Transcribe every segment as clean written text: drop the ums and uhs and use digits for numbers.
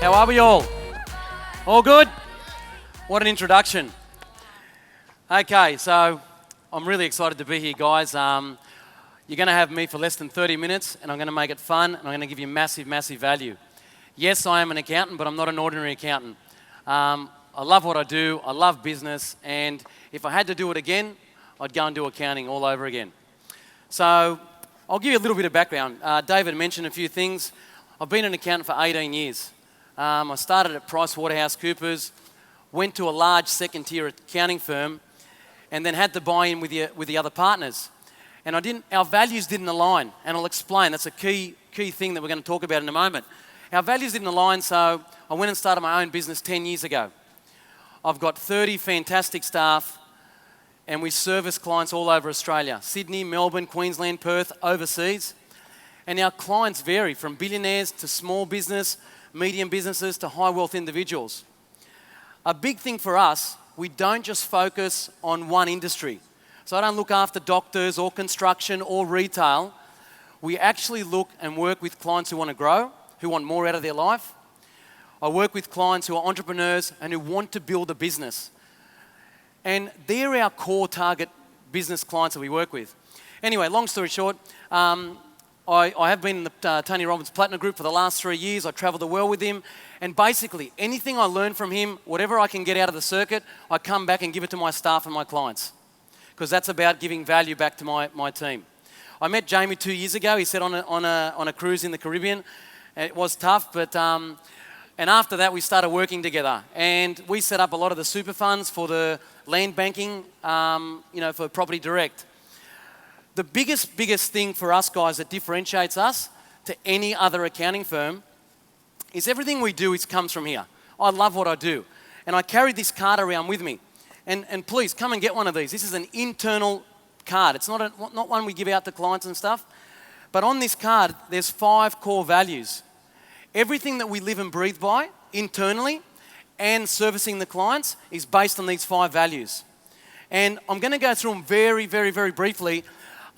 How are we all? All good? What an introduction. Okay, so I'm really excited to be here, guys. You're going to have me for less than 30 minutes, and I'm going to make it fun, and I'm going to give you massive, massive value. Yes, I am an accountant, but I'm not an ordinary accountant. I love what I do, I love business, and if I had to do it again, I'd go and do accounting all over again. So I'll give you a little bit of background. David mentioned a few things. I've been an accountant for 18 years. I started at PricewaterhouseCoopers, went to a large second-tier accounting firm, and then had to buy in with the other partners. And our values didn't align, and I'll explain. That's a key thing that we're going to talk about in a moment. Our values didn't align, so I went and started my own business 10 years ago. I've got 30 fantastic staff, and we service clients all over Australia. Sydney, Melbourne, Queensland, Perth, overseas. And our clients vary from billionaires to small business, medium businesses to high wealth individuals. A big thing for us, we don't just focus on one industry. So I don't look after doctors or construction or retail. We actually look and work with clients who want to grow, who want more out of their life. I work with clients who are entrepreneurs and who want to build a business. And they're our core target business clients that we work with. Anyway, long story short, I have been in the Tony Robbins Platinum Group for the last 3 years. I travel the world with him. And basically, anything I learn from him, whatever I can get out of the circuit, I come back and give it to my staff and my clients. Because that's about giving value back to my team. I met Jamie 2 years ago. He said on a cruise in the Caribbean. It was tough, but and after that we started working together. And we set up a lot of the super funds for the land banking, for Property Direct. The biggest thing for us guys that differentiates us to any other accounting firm is everything we do comes from here. I love what I do. And I carry this card around with me. And please, come and get one of these. This is an internal card. It's not one we give out to clients and stuff. But on this card, there's 5 core values. Everything that we live and breathe by, internally, and servicing the clients, is based on these 5 values. And I'm going to go through them very, very, very briefly,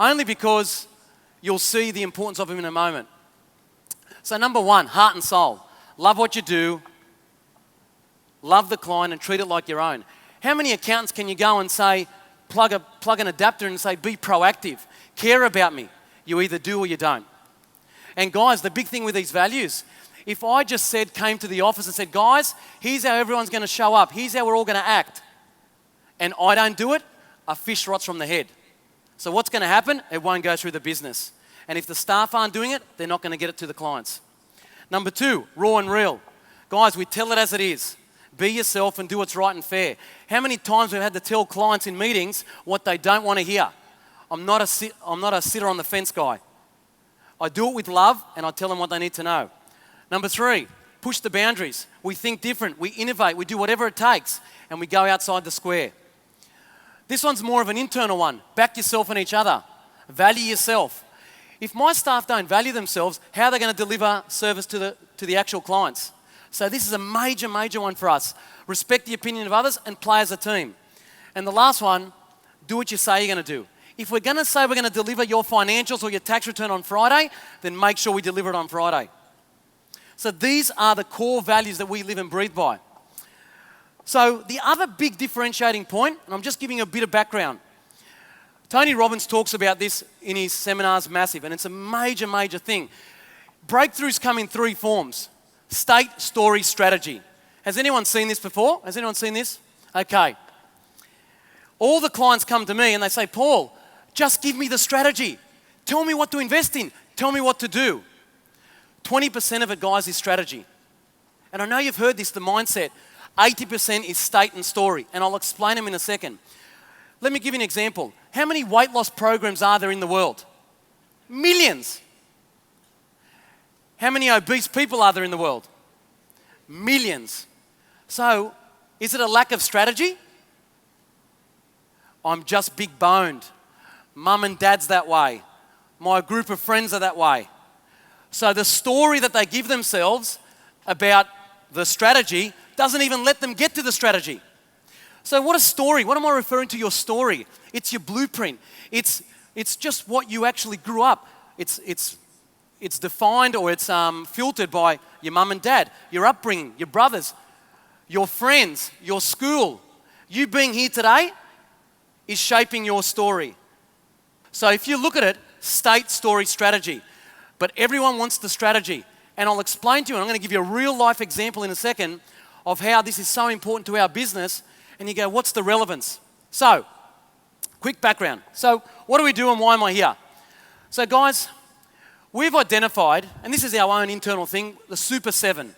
only because you'll see the importance of them in a moment. So number 1, heart and soul. Love what you do, love the client, and treat it like your own. How many accountants can you go and say, plug an adapter and say, be proactive, care about me? You either do or you don't. And guys, the big thing with these values, if I just came to the office and said, guys, here's how everyone's going to show up, here's how we're all going to act, and I don't do it, a fish rots from the head. So what's going to happen? It won't go through the business. And if the staff aren't doing it, they're not going to get it to the clients. Number 2, raw and real. Guys, we tell it as it is. Be yourself and do what's right and fair. How many times we've had to tell clients in meetings what they don't want to hear? I'm not a sitter on the fence guy. I do it with love and I tell them what they need to know. Number 3, push the boundaries. We think different, we innovate, we do whatever it takes, and we go outside the square. This one's more of an internal one. Back yourself and each other. Value yourself. If my staff don't value themselves, how are they going to deliver service to the actual clients? So this is a major, major one for us. Respect the opinion of others and play as a team. And the last one, do what you say you're going to do. If we're going to say we're going to deliver your financials or your tax return on Friday, then make sure we deliver it on Friday. So these are the core values that we live and breathe by. So the other big differentiating point, and I'm just giving you a bit of background. Tony Robbins talks about this in his seminars, massive, and it's a major, major thing. Breakthroughs come in 3 forms. State, story, strategy. Has anyone seen this before? Has anyone seen this? Okay. All the clients come to me and they say, Paul, just give me the strategy. Tell me what to invest in. Tell me what to do. 20% of it, guys, is strategy. And I know you've heard this, the mindset. 80% is state and story, and I'll explain them in a second. Let me give you an example. How many weight loss programs are there in the world? Millions. How many obese people are there in the world? Millions. So, is it a lack of strategy? I'm just big boned. Mum and dad's that way. My group of friends are that way. So the story that they give themselves about the strategy doesn't even let them get to the strategy. So what a story. What am I referring to your story? It's your blueprint. It's just what you actually grew up. It's it's defined or it's filtered by your mum and dad, your upbringing, your brothers, your friends, your school. You being here today is shaping your story. So if you look at it, state, story, strategy. But everyone wants the strategy. And I'll explain to you, and I'm going to give you a real life example in a second of how this is so important to our business. And you go, what's the relevance? So, quick background. So, what do we do and why am I here? So guys, we've identified, and this is our own internal thing, the Super 7.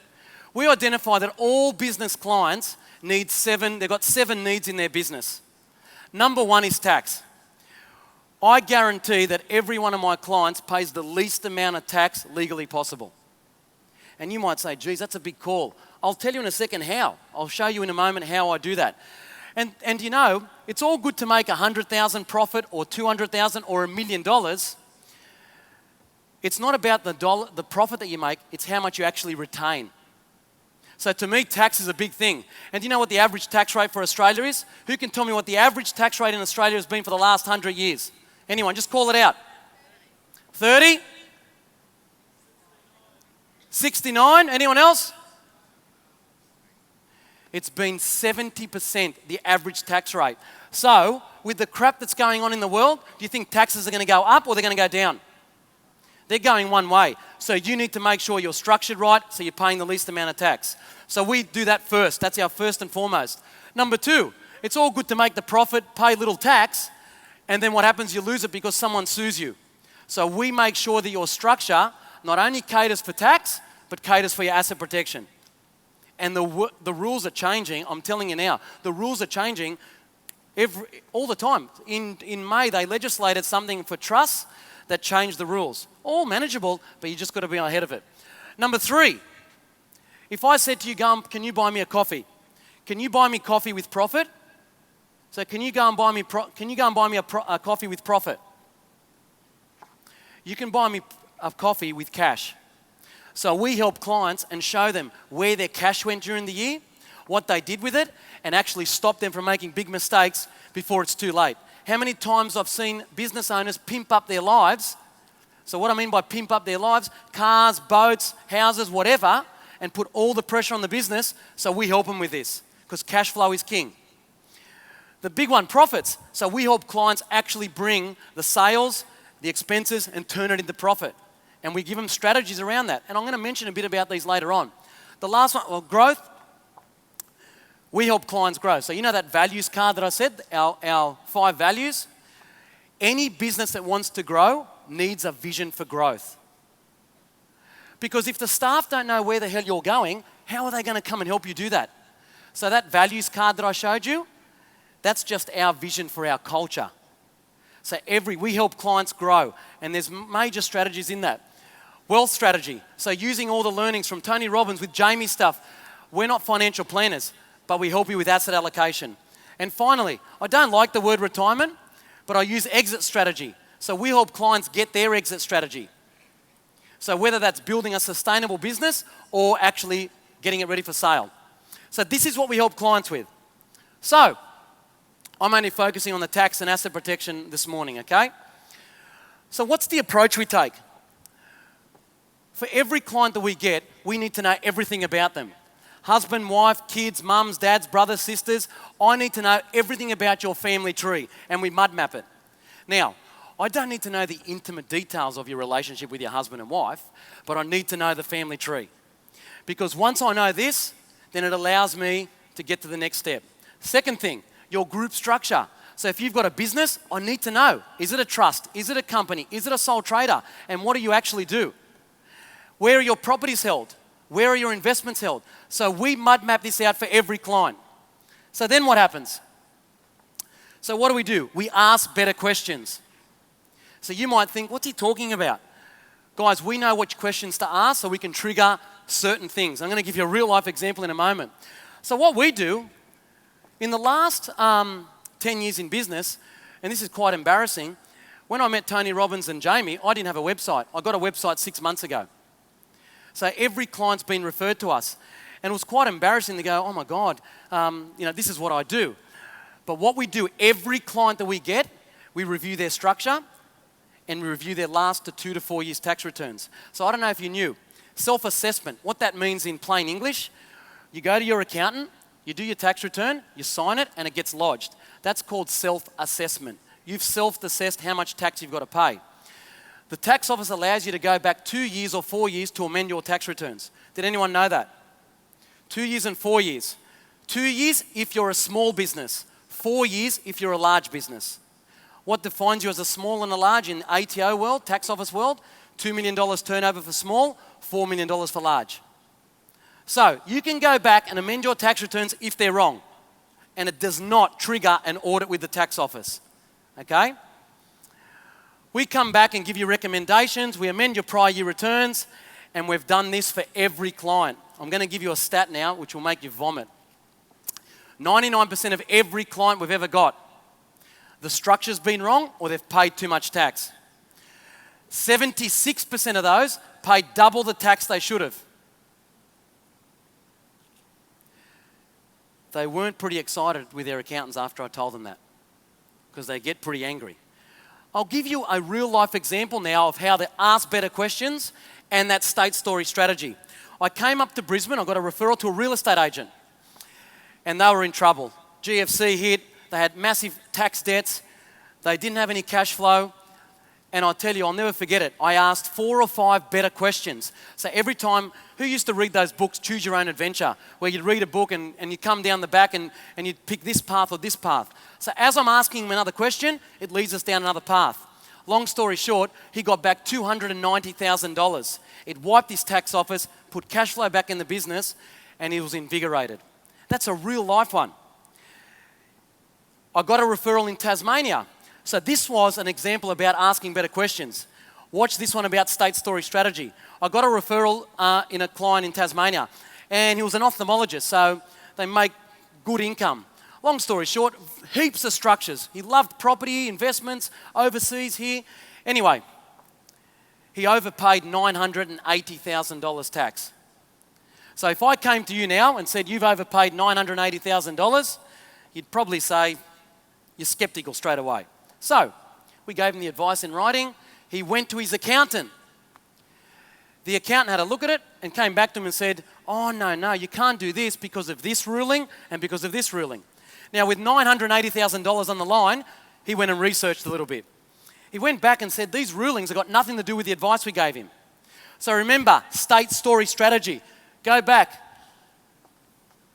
We identify that all business clients need 7, they've got 7 needs in their business. Number 1 is tax. I guarantee that every one of my clients pays the least amount of tax legally possible. And you might say, geez, that's a big call. I'll tell you in a second how. I'll show you in a moment how I do that. And you know, it's all good to make 100,000 profit or 200,000 or $1 million. It's not about the profit that you make, it's how much you actually retain. So to me, tax is a big thing. And do you know what the average tax rate for Australia is? Who can tell me what the average tax rate in Australia has been for the last 100 years? Anyone, just call it out. 30? 69? Anyone else? It's been 70%, the average tax rate. So, with the crap that's going on in the world, do you think taxes are going to go up or they're going to go down? They're going one way. So you need to make sure you're structured right so you're paying the least amount of tax. So we do that first. That's our first and foremost. Number 2, it's all good to make the profit, pay little tax, and then what happens? You lose it because someone sues you. So we make sure that your structure not only caters for tax, but caters for your asset protection. And the rules are changing. I'm telling you now, the rules are changing all the time. In May, they legislated something for trusts that changed the rules. All manageable, but you just got to be ahead of it. Number 3, if I said to you, can you buy me a coffee? Can you buy me coffee with profit? So can you go and buy me a coffee with profit? You can buy me a coffee with cash. So we help clients and show them where their cash went during the year, what they did with it, and actually stop them from making big mistakes before it's too late. How many times I've seen business owners pimp up their lives. So what I mean by pimp up their lives, cars, boats, houses, whatever, and put all the pressure on the business. So we help them with this because cash flow is king. The big one, profits. So we help clients actually bring the sales, the expenses, and turn it into profit. And we give them strategies around that. And I'm going to mention a bit about these later on. The last one, well, growth. We help clients grow. So you know that values card that I said, our 5 values? Any business that wants to grow needs a vision for growth. Because if the staff don't know where the hell you're going, how are they going to come and help you do that? So that values card that I showed you, that's just our vision for our culture. So we help clients grow, and there's major strategies in that. Wealth strategy. So using all the learnings from Tony Robbins with Jamie's stuff. We're not financial planners, but we help you with asset allocation. And finally, I don't like the word retirement, but I use exit strategy. So we help clients get their exit strategy. So whether that's building a sustainable business or actually getting it ready for sale. So this is what we help clients with. So I'm only focusing on the tax and asset protection this morning, okay? So what's the approach we take? For every client that we get, we need to know everything about them. Husband, wife, kids, mums, dads, brothers, sisters. I need to know everything about your family tree, and we mud map it. Now, I don't need to know the intimate details of your relationship with your husband and wife, but I need to know the family tree. Because once I know this, then it allows me to get to the next step. Second thing, your group structure. So if you've got a business, I need to know, is it a trust? Is it a company? Is it a sole trader? And what do you actually do? Where are your properties held? Where are your investments held? So we mud map this out for every client. So then what happens? So what do? We ask better questions. So you might think, what's he talking about? Guys, we know which questions to ask so we can trigger certain things. I'm going to give you a real life example in a moment. So what we do, in the last 10 years in business, and this is quite embarrassing, when I met Tony Robbins and Jamie, I didn't have a website. I got a website 6 months ago. So every client's been referred to us. And it was quite embarrassing to go, oh my God, this is what I do. But what we do, every client that we get, we review their structure and review their last 2 to 4 years tax returns. So I don't know if you knew. Self-assessment, what that means in plain English, you go to your accountant, you do your tax return, you sign it, and it gets lodged. That's called self-assessment. You've self-assessed how much tax you've got to pay. The tax office allows you to go back 2 years or 4 years to amend your tax returns. Did anyone know that? 2 years and 4 years. 2 years if you're a small business. 4 years if you're a large business. What defines you as a small and a large in ATO world, tax office world? $2 million turnover for small, $4 million for large. So you can go back and amend your tax returns if they're wrong, and it does not trigger an audit with the tax office. Okay? We come back and give you recommendations, we amend your prior year returns, and we've done this for every client. I'm going to give you a stat now which will make you vomit. 99% of every client we've ever got, the structure's been wrong or they've paid too much tax. 76% of those paid double the tax they should have. They weren't pretty excited with their accountants after I told them that, because they get pretty angry. I'll give you a real life example now of how they ask better questions and that state story strategy. I came up to Brisbane, I got a referral to a real estate agent, and they were in trouble. GFC hit, they had massive tax debts, they didn't have any cash flow, and I'll tell you, I'll never forget it. I asked 4 or 5 better questions. So every time, who used to read those books, Choose Your Own Adventure, where you'd read a book and you come down the back and you'd pick this path or this path. So as I'm asking him another question, it leads us down another path. Long story short, he got back $290,000. It wiped his tax office, put cash flow back in the business, and he was invigorated. That's a real life one. I got a referral in Tasmania. So this was an example about asking better questions. Watch this one about state story strategy. I got a referral in a client in Tasmania, and he was an ophthalmologist, so they make good income. Long story short, heaps of structures. He loved property, investments, overseas here. Anyway, he overpaid $980,000 tax. So if I came to you now and said, you've overpaid $980,000, you'd probably say, you're skeptical straight away. So we gave him the advice in writing. He went to his accountant. The accountant had a look at it and came back to him and said, oh, no, you can't do this because of this ruling and because of this ruling. Now, with $980,000 on the line, he went and researched a little bit. He went back and said, these rulings have got nothing to do with the advice we gave him. So remember, state story strategy. Go back.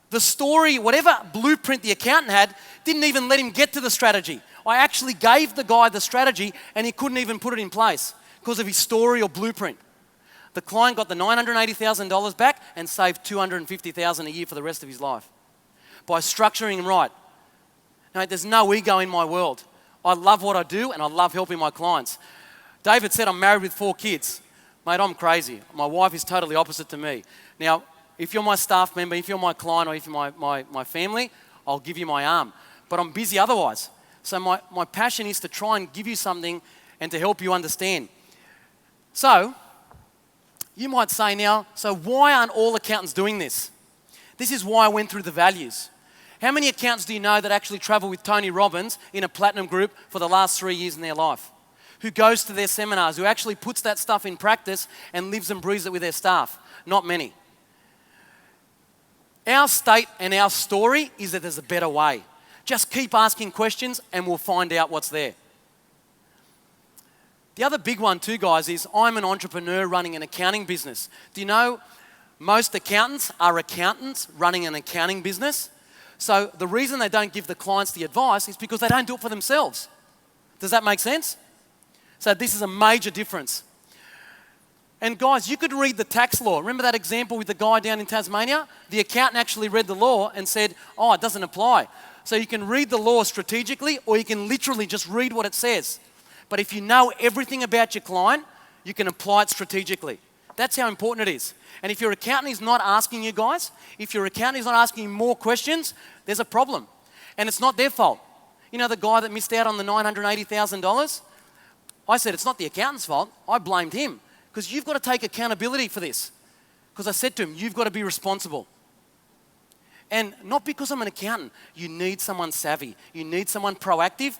The story, whatever blueprint the accountant had, didn't even let him get to the strategy. I actually gave the guy the strategy and he couldn't even put it in place because of his story or blueprint. The client got the $980,000 back and saved $250,000 a year for the rest of his life by structuring him right. Now, there's no ego in my world. I love what I do and I love helping my clients. David said I'm married with 4 kids. Mate, I'm crazy. My wife is totally opposite to me. Now, if you're my staff member, if you're my client or if you're my family, I'll give you my arm. But I'm busy otherwise. So my passion is to try and give you something and to help you understand. So, you might say now, so why aren't all accountants doing this? This is why I went through the values. How many accountants do you know that actually travel with Tony Robbins in a platinum group for the last 3 years in their life? Who goes to their seminars, who actually puts that stuff in practice and lives and breathes it with their staff? Not many. Our state and our story is that there's a better way. Just keep asking questions and we'll find out what's there. The other big one too, guys, is I'm an entrepreneur running an accounting business. Do you know most accountants are accountants running an accounting business? So the reason they don't give the clients the advice is because they don't do it for themselves. Does that make sense? So this is a major difference. And guys, you could read the tax law. Remember that example with the guy down in Tasmania? The accountant actually read the law and said, oh, it doesn't apply. So you can read the law strategically or you can literally just read what it says. But if you know everything about your client, you can apply it strategically. That's how important it is. And if your accountant is not asking you guys, if your accountant is not asking you more questions, there's a problem. And it's not their fault. You know the guy that missed out on the $980,000? I said, it's not the accountant's fault. I blamed him because you've got to take accountability for this. Because I said to him, you've got to be responsible. And not because I'm an accountant. You need someone savvy. You need someone proactive.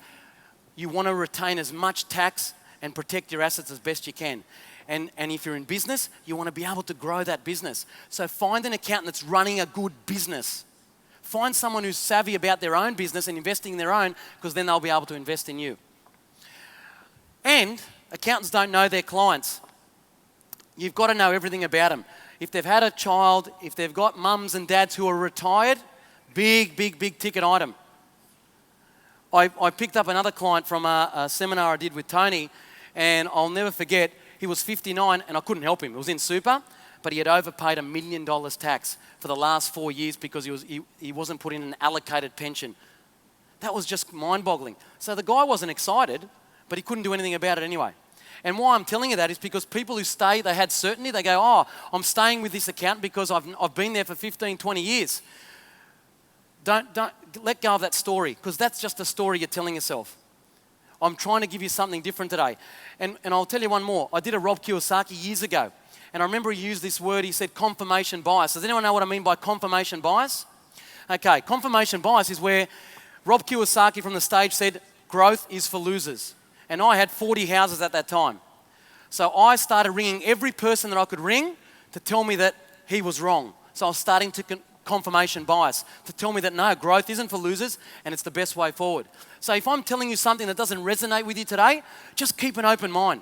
You want to retain as much tax and protect your assets as best you can. And if you're in business, you want to be able to grow that business. So find an accountant that's running a good business. Find someone who's savvy about their own business and investing in their own, because then they'll be able to invest in you. And accountants don't know their clients. You've got to know everything about them. If they've had a child, if they've got mums and dads who are retired, big ticket item. I picked up another client from a seminar I did with Tony, and I'll never forget, he was 59 and I couldn't help him. It was in super, but he had overpaid $1 million tax for the last 4 years because he wasn't put in an allocated pension. That was just mind-boggling. So the guy wasn't excited, but he couldn't do anything about it anyway. And why I'm telling you that is because people who stay, they had certainty. They go, oh, I'm staying with this accountant because I've been there for 15, 20 years. Don't let go of that story, because that's just a story you're telling yourself. I'm trying to give you something different today. And I'll tell you one more. I did a Rob Kiyosaki years ago, and I remember he used this word. He said confirmation bias. Does anyone know what I mean by confirmation bias? Okay, confirmation bias is where Rob Kiyosaki from the stage said, growth is for losers. And I had 40 houses at that time. So I started ringing every person that I could ring to tell me that he was wrong. So I was starting to confirmation bias to tell me that no, growth isn't for losers and it's the best way forward. So if I'm telling you something that doesn't resonate with you today, just keep an open mind.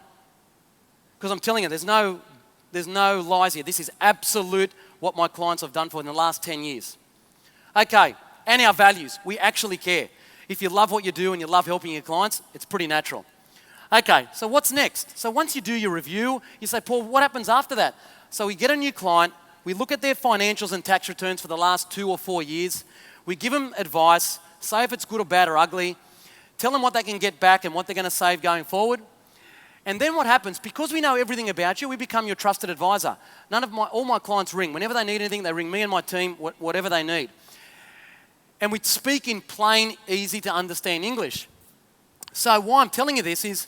Because I'm telling you, there's no lies here. This is absolute what my clients have done for in the last 10 years. Okay, and our values. We actually care. If you love what you do and you love helping your clients, it's pretty natural. Okay, so what's next? So once you do your review, you say, Paul, what happens after that? So we get a new client, we look at their financials and tax returns for the last 2 or 4 years, we give them advice, say if it's good or bad or ugly, tell them what they can get back and what they're going to save going forward. And then what happens, because we know everything about you, we become your trusted advisor. All my clients ring. Whenever they need anything, they ring me and my team, whatever they need. And we speak in plain, easy to understand English. So why I'm telling you this is,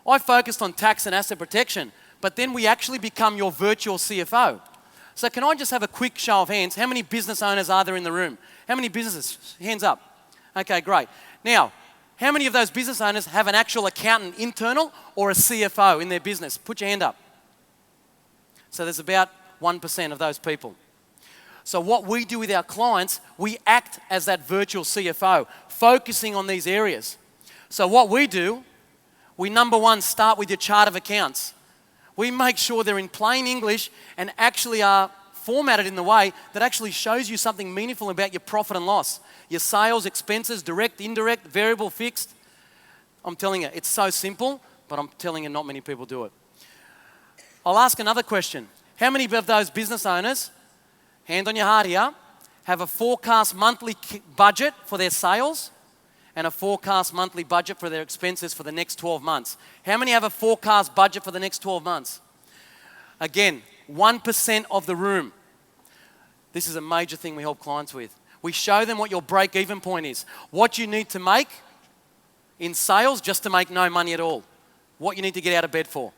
I focused on tax and asset protection, but then we actually become your virtual CFO. So can I just have a quick show of hands? How many business owners are there in the room? How many businesses? Hands up. Okay, great. Now, how many of those business owners have an actual accountant internal or a CFO in their business? Put your hand up. So there's about 1% of those people. So what we do with our clients, we act as that virtual CFO, focusing on these areas. So what we do, we number one, start with your chart of accounts. We make sure they're in plain English and actually are formatted in the way that actually shows you something meaningful about your profit and loss. Your sales, expenses, direct, indirect, variable, fixed. I'm telling you, it's so simple, but I'm telling you not many people do it. I'll ask another question. How many of those business owners, hand on your heart here, have a forecast monthly budget for their sales and a forecast monthly budget for their expenses for the next 12 months? How many have a forecast budget for the next 12 months? Again, 1% of the room. This is a major thing we help clients with. We show them what your break-even point is, what you need to make in sales just to make no money at all, what you need to get out of bed for.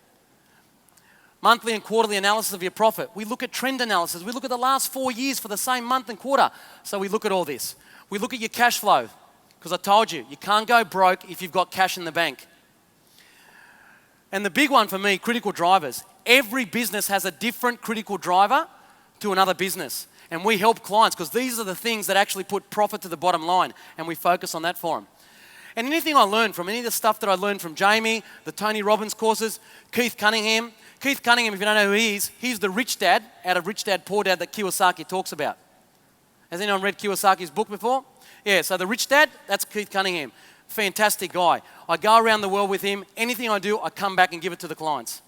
Monthly and quarterly analysis of your profit. We look at trend analysis. We look at the last 4 years for the same month and quarter. So we look at all this. We look at your cash flow, because I told you, you can't go broke if you've got cash in the bank. And the big one for me, critical drivers. Every business has a different critical driver to another business. And we help clients because these are the things that actually put profit to the bottom line, and we focus on that for them. And anything I learned from, any of the stuff that I learned from Jamie, the Tony Robbins courses, Keith Cunningham, if you don't know who he is, he's the rich dad out of Rich Dad, Poor Dad that Kiyosaki talks about. Has anyone read Kiyosaki's book before? Yeah, so the rich dad, that's Keith Cunningham. Fantastic guy. I go around the world with him. Anything I do, I come back and give it to the clients.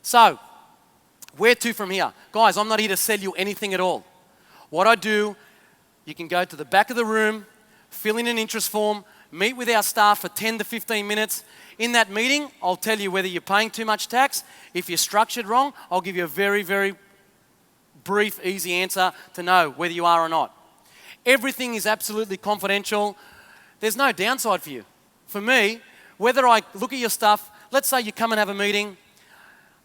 So, where to from here? Guys, I'm not here to sell you anything at all. What I do, you can go to the back of the room, fill in an interest form, meet with our staff for 10 to 15 minutes. In that meeting, I'll tell you whether you're paying too much tax. If you're structured wrong, I'll give you a very, very brief, easy answer to know whether you are or not. Everything is absolutely confidential. There's no downside for you. For me, whether I look at your stuff, let's say you come and have a meeting.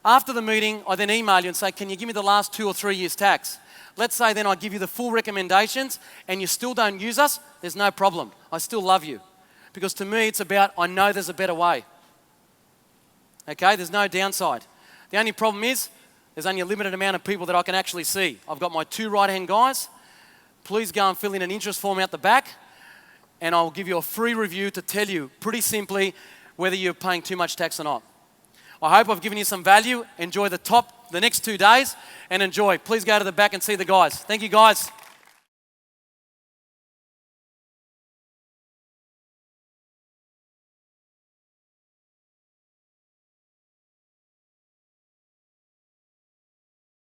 After the meeting, I then email you and say, can you give me the last 2 or 3 years' tax? Let's say then I give you the full recommendations and you still don't use us, there's no problem. I still love you. Because to me, it's about, I know there's a better way. Okay, there's no downside. The only problem is there's only a limited amount of people that I can actually see. I've got my 2 right-hand guys. Please go and fill in an interest form out the back, and I'll give you a free review to tell you pretty simply whether you're paying too much tax or not. I hope I've given you some value. Enjoy the next 2 days, and enjoy. Please go to the back and see the guys. Thank you, guys.